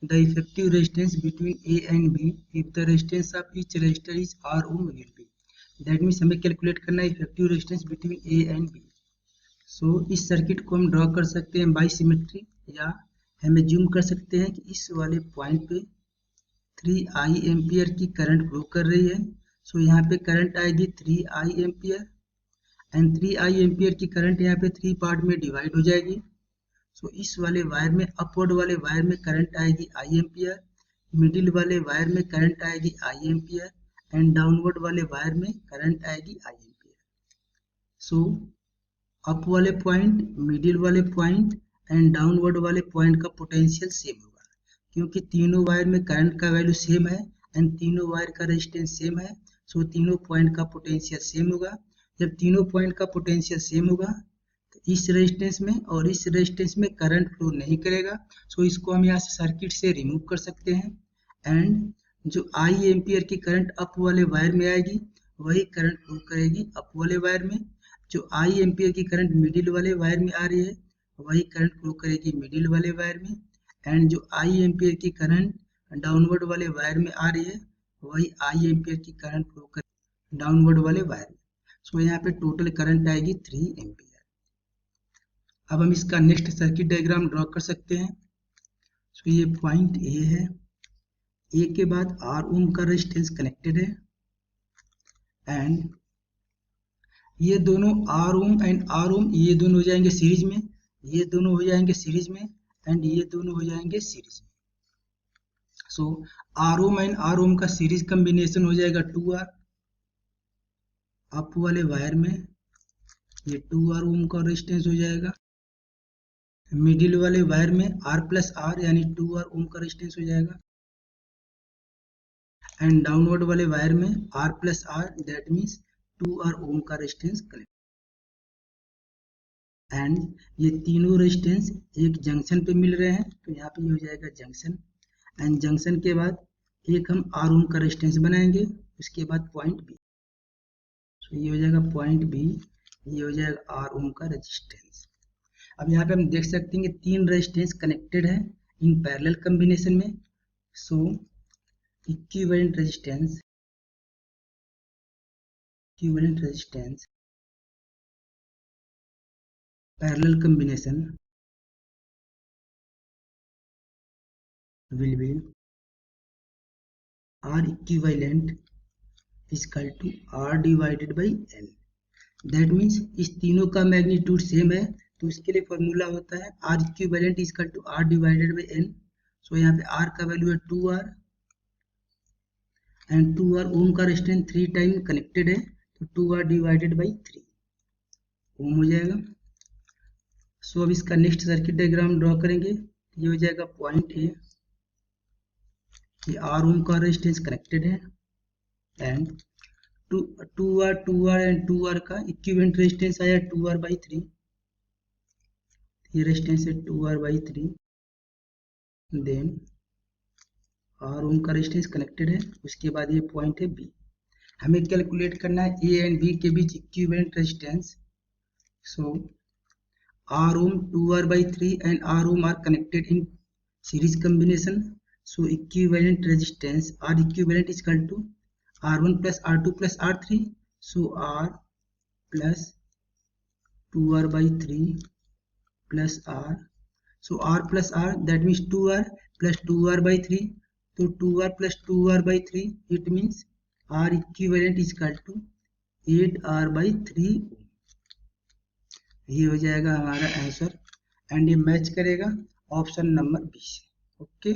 the effective resistance between A and B if the resistance of each resistor is R ohm will be. That means हमें calculate करना है effective resistance between A and B. सो इस circuit को हम draw कर सकते हैं by symmetry, या हमें जूम कर सकते हैं कि इस वाले पॉइंट पे 3i एम्पियर की करंट फ्लो कर रही है. सो यहाँ पे करंट आएगी 3i ampere and 3i ampere की करंट यहाँ पे 3 पार्ट में डिवाइड हो जाएगी. सो इस वाले वायर में, अपवर्ड वाले वायर में करंट आएगी i एम्पियर, मिडिल वाले वायर में करंट आएगी i एम्पियर एंड डाउनवर्ड वाले वायर में करंट आएगी i एम्पियर. सो अप वाले पॉइंट, मिडिल वाले पॉइंट एंड डाउनवर्ड वाले पॉइंट का पोटेंशियल सेम होगा, क्योंकि तीनों वायर में करंट का वैल्यू सेम है एंड तीनों वायर का रेजिस्टेंस सेम है. सो तीनों पॉइंट का पोटेंशियल सेम होगा. जब तीनों पॉइंट का पोटेंशियल सेम होगा तो इस रेजिस्टेंस में और इस रेजिस्टेंस में करंट फ्लो नहीं करेगा. सो इसको हम यहाँ से सर्किट से रिमूव कर सकते हैं. एंड जो i एम्पियर की करंट अप वाले वायर में आएगी वही करंट फ्लो करेगी अप वाले वायर में. जो i एम्पियर की करंट मिडिल वाले वायर में आ रही है वही करंट फ्लो करेगी मिडिल वाले वायर में. एंड जो i एम्पियर की करंट डाउनवर्ड वाले वायर में आ रही है वही i एम्पियर की करंट फ्लो करेगी डाउनवर्ड वाले वायर में. सो यहाँ पे टोटल करंट आएगी 3 एम्पियर. अब हम इसका नेक्स्ट सर्किट डायग्राम ड्रॉ कर सकते हैं. सो ये पॉइंट ए है. ए के बाद R ओम का रेजिस्टेंस कनेक्टेड है एंड ये दोनों R ओम एंड R ओम ये दोनों हो जाएंगे सीरीज में, ये दोनों हो जाएंगे सीरीज में एंड ये दोनों हो जाएंगे सीरीज में. सो R ओम एंड R ओम का सीरीज कॉम्बिनेशन हो जाएगा 2R. अप वाले वायर में ये 2R ओम का रेजिस्टेंस हो जाएगा. मिडिल वाले वायर में R प्लस R यानी 2R ओम का रेजिस्टेंस हो जाएगा एंड डाउनवर्ड वाले वायर में R plus R that means 2R ओम का रेजिस्टेंस कनेक्ट. एंड ये तीनों रेजिस्टेंस एक जंक्शन पे मिल रहे हैं तो यहाँ पे ये हो जाएगा जंक्शन. एंड जंक्शन के बाद एक हम R ओम का रेजिस्टेंस बनाएंगे, उसके बाद पॉइंट B. सो ये हो जाएगा पॉइंट B, ये हो जाएगा R ओम का रेजिस्टेंस. अब यहाँ पे हम देख सकते हैं कि तीन रेजिस्टेंस कनेक्टेड है इन पैरेलल कॉम्बिनेशन में. So equivalent resistance parallel combination will be R equivalent is equal to R divided by N. That means इस तीनों का मैग्नीट्यूड सेम है तो इसके लिए फॉर्मूला होता है R equivalent is equal to R divided by N. सो यहाँ पे R का वैल्यू है 2R एंड 2R ओम का रेजिस्टेंस 3 टाइम कनेक्टेड है तो 2R डिवाइडेड बाई 3 ओम हो जाएगा. सो अब इसका नेक्स्ट सर्किट डायग्राम ड्रॉ करेंगे. ये हो जाएगा पॉइंट ए, ये R ओम का रेजिस्टेंस कनेक्टेड है एंड 2R एंड 2R का इक्विवेलेंट रेजिस्टेंस आया 2R बाई 3. ये रेजिस्टेंस है 2R बाई 3. देन R ओम का रेजिस्टेंस कनेक्टेड है, उसके बाद ये पॉइंट है B. हमें कैलकुलेट करना है A एंड B के बीच equivalent resistance. So R ohm 2R by 3 and R ohm are connected in series combination. So equivalent resistance R equivalent is equal to R1 plus R2 plus R3. So R plus 2R by 3 plus R. So R plus R that means 2R plus 2R by 3. So 2R plus 2R by 3 it means R equivalent is equal to 8R by 3. ये हो जाएगा हमारा answer and ये match करेगा option number 20. Okay.